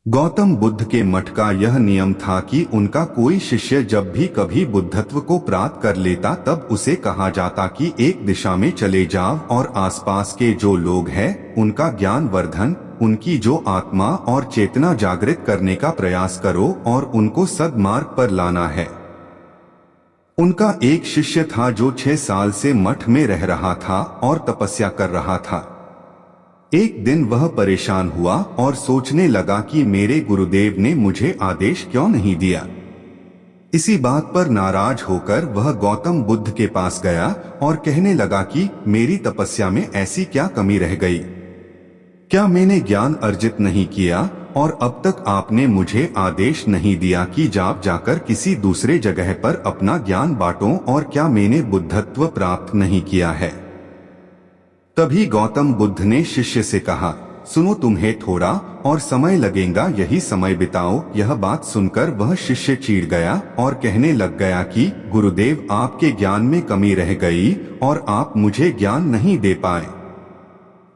गौतम बुद्ध के मठ का यह नियम था कि उनका कोई शिष्य जब भी कभी बुद्धत्व को प्राप्त कर लेता तब उसे कहा जाता कि एक दिशा में चले जाओ और आसपास के जो लोग हैं उनका ज्ञान वर्धन, उनकी जो आत्मा और चेतना जागृत करने का प्रयास करो और उनको सद्मार्ग पर लाना है। उनका एक शिष्य था जो 6 साल से मठ में रह रहा था और तपस्या कर रहा था। एक दिन वह परेशान हुआ और सोचने लगा कि मेरे गुरुदेव ने मुझे आदेश क्यों नहीं दिया। इसी बात पर नाराज होकर वह गौतम बुद्ध के पास गया और कहने लगा कि मेरी तपस्या में ऐसी क्या कमी रह गई? क्या मैंने ज्ञान अर्जित नहीं किया और अब तक आपने मुझे आदेश नहीं दिया कि जाकर किसी दूसरे जगह पर अपना ज्ञान बांटो, और क्या मैंने बुद्धत्व प्राप्त नहीं किया है? तभी गौतम बुद्ध ने शिष्य से कहा, सुनो, तुम्हें थोड़ा और समय लगेगा, यही समय बिताओ। यह बात सुनकर वह शिष्य चिढ़ गया और कहने लग गया कि गुरुदेव, आपके ज्ञान में कमी रह गई और आप मुझे ज्ञान नहीं दे पाए।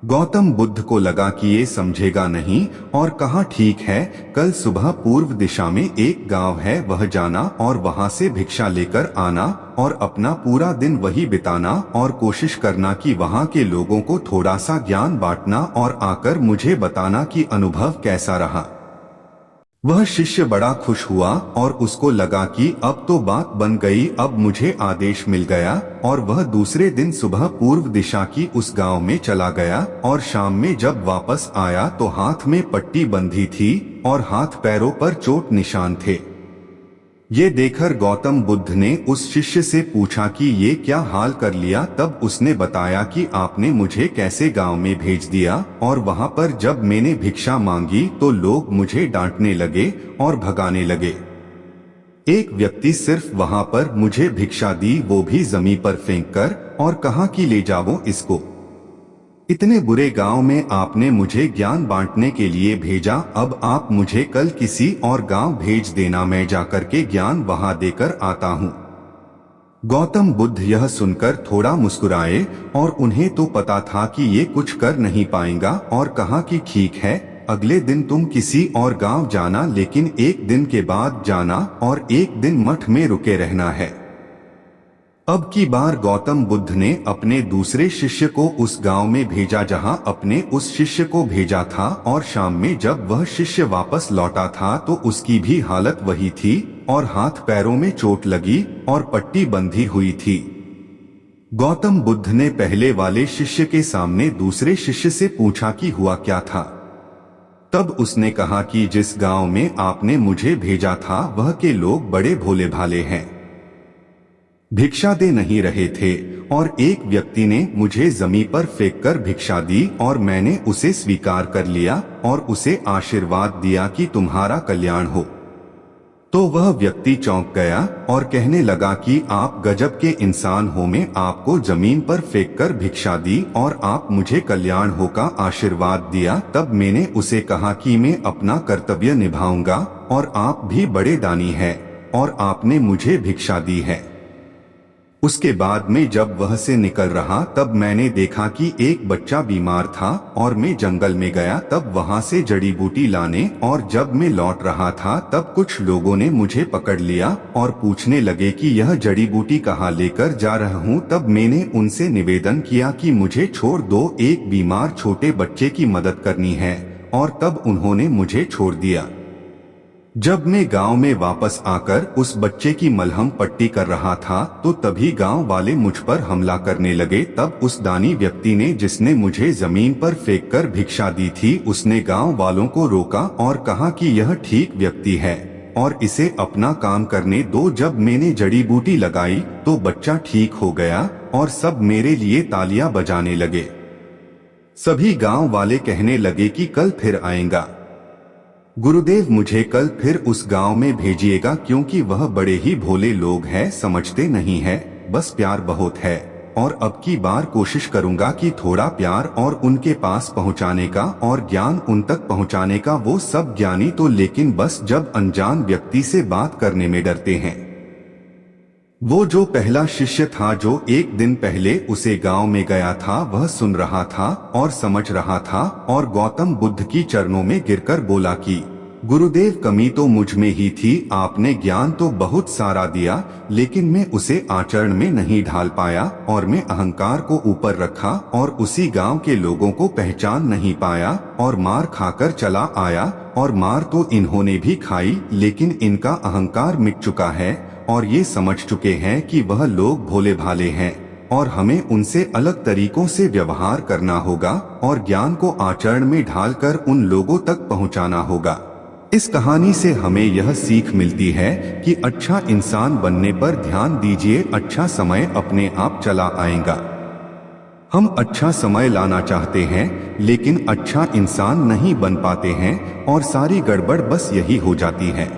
गौतम बुद्ध को लगा कि ये समझेगा नहीं और कहा, ठीक है, कल सुबह पूर्व दिशा में एक गांव है, वह जाना और वहां से भिक्षा लेकर आना और अपना पूरा दिन वही बिताना और कोशिश करना कि वहां के लोगों को थोड़ा सा ज्ञान बांटना और आकर मुझे बताना कि अनुभव कैसा रहा। वह शिष्य बड़ा खुश हुआ और उसको लगा कि अब तो बात बन गई, अब मुझे आदेश मिल गया। और वह दूसरे दिन सुबह पूर्व दिशा की उस गांव में चला गया और शाम में जब वापस आया तो हाथ में पट्टी बंधी थी और हाथ पैरों पर चोट निशान थे। ये देखकर गौतम बुद्ध ने उस शिष्य से पूछा कि ये क्या हाल कर लिया। तब उसने बताया कि आपने मुझे कैसे गांव में भेज दिया और वहां पर जब मैंने भिक्षा मांगी तो लोग मुझे डांटने लगे और भगाने लगे। एक व्यक्ति सिर्फ वहां पर मुझे भिक्षा दी, वो भी जमीन पर फेंककर, और कहा कि ले जाओ इसको। इतने बुरे गांव में आपने मुझे ज्ञान बांटने के लिए भेजा, अब आप मुझे कल किसी और गांव भेज देना, मैं जाकर के ज्ञान वहां देकर आता हूँ। गौतम बुद्ध यह सुनकर थोड़ा मुस्कुराए और उन्हें तो पता था कि ये कुछ कर नहीं पाएगा, और कहा कि ठीक है, अगले दिन तुम किसी और गांव जाना, लेकिन एक दिन के बाद जाना और एक दिन मठ में रुके रहना है। अब की बार गौतम बुद्ध ने अपने दूसरे शिष्य को उस गांव में भेजा जहां अपने उस शिष्य को भेजा था, और शाम में जब वह शिष्य वापस लौटा था तो उसकी भी हालत वही थी और हाथ पैरों में चोट लगी और पट्टी बंधी हुई थी। गौतम बुद्ध ने पहले वाले शिष्य के सामने दूसरे शिष्य से पूछा कि हुआ क्या था। तब उसने कहा कि जिस गांव में आपने मुझे भेजा था वह के लोग बड़े भोले भाले हैं, भिक्षा दे नहीं रहे थे, और एक व्यक्ति ने मुझे जमीन पर फेंककर भिक्षा दी और मैंने उसे स्वीकार कर लिया और उसे आशीर्वाद दिया कि तुम्हारा कल्याण हो। तो वह व्यक्ति चौंक गया और कहने लगा कि आप गजब के इंसान हो, मैं आपको जमीन पर फेंककर भिक्षा दी और आप मुझे कल्याण हो का आशीर्वाद दिया। तब मैंने उसे कहा कि मैं अपना कर्तव्य निभाऊंगा और आप भी बड़े दानी हैं और आपने मुझे भिक्षा दी है। उसके बाद में जब वह से निकल रहा तब मैंने देखा कि एक बच्चा बीमार था और मैं जंगल में गया तब वहां से जड़ी बूटी लाने, और जब मैं लौट रहा था तब कुछ लोगों ने मुझे पकड़ लिया और पूछने लगे कि यह जड़ी बूटी कहाँ लेकर जा रहा हूँ। तब मैंने उनसे निवेदन किया कि मुझे छोड़ दो, एक बीमार छोटे बच्चे की मदद करनी है, और तब उन्होंने मुझे छोड़ दिया। जब मैं गांव में वापस आकर उस बच्चे की मलहम पट्टी कर रहा था तो तभी गांव वाले मुझ पर हमला करने लगे। तब उस दानी व्यक्ति ने जिसने मुझे जमीन पर फेंककर भिक्षा दी थी, उसने गांव वालों को रोका और कहा कि यह ठीक व्यक्ति है और इसे अपना काम करने दो। जब मैंने जड़ी बूटी लगाई तो बच्चा ठीक हो गया और सब मेरे लिए तालियां बजाने लगे। सभी गांव वाले कहने लगे कि कल फिर आएगा गुरुदेव, मुझे कल फिर उस गांव में भेजिएगा, क्योंकि वह बड़े ही भोले लोग हैं, समझते नहीं है, बस प्यार बहुत है। और अब की बार कोशिश करूंगा कि थोड़ा प्यार और उनके पास पहुंचाने का और ज्ञान उन तक पहुंचाने का। वो सब ज्ञानी तो लेकिन बस जब अनजान व्यक्ति से बात करने में डरते हैं। वो जो पहला शिष्य था जो एक दिन पहले उसे गांव में गया था, वह सुन रहा था और समझ रहा था और गौतम बुद्ध की चरणों में गिरकर बोला कि गुरुदेव, कमी तो मुझ में ही थी। आपने ज्ञान तो बहुत सारा दिया, लेकिन मैं उसे आचरण में नहीं ढाल पाया और मैं अहंकार को ऊपर रखा और उसी गांव के लोगों को पहचान नहीं पाया और मार खाकर चला आया। और मार तो इन्होंने भी खाई, लेकिन इनका अहंकार मिट चुका है और ये समझ चुके हैं कि वह लोग भोले भाले हैं और हमें उनसे अलग तरीकों से व्यवहार करना होगा और ज्ञान को आचरण में ढालकर उन लोगों तक पहुंचाना होगा। इस कहानी से हमें यह सीख मिलती है कि अच्छा इंसान बनने पर ध्यान दीजिए, अच्छा समय अपने आप चला आएगा। हम अच्छा समय लाना चाहते हैं, लेकिन अच्छा इंसान नहीं बन पाते हैं और सारी गड़बड़ बस यही हो जाती है।